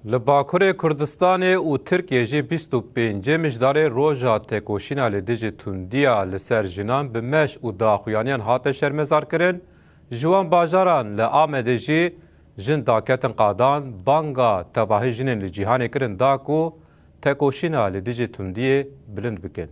Li Bakurê Kurdistanê û Tirkiye jî 25 mijdarê roja têkoşîna li dijî tundiya li ser jinan bi meş û daxuyaniyan hate şermezarkirin. Ji wan bajaran li Amedê jî jin daketin qadan banga tevahî jinên li cîhanê kirin da ku têkoşîna li dijî tundiyê bilind bikin.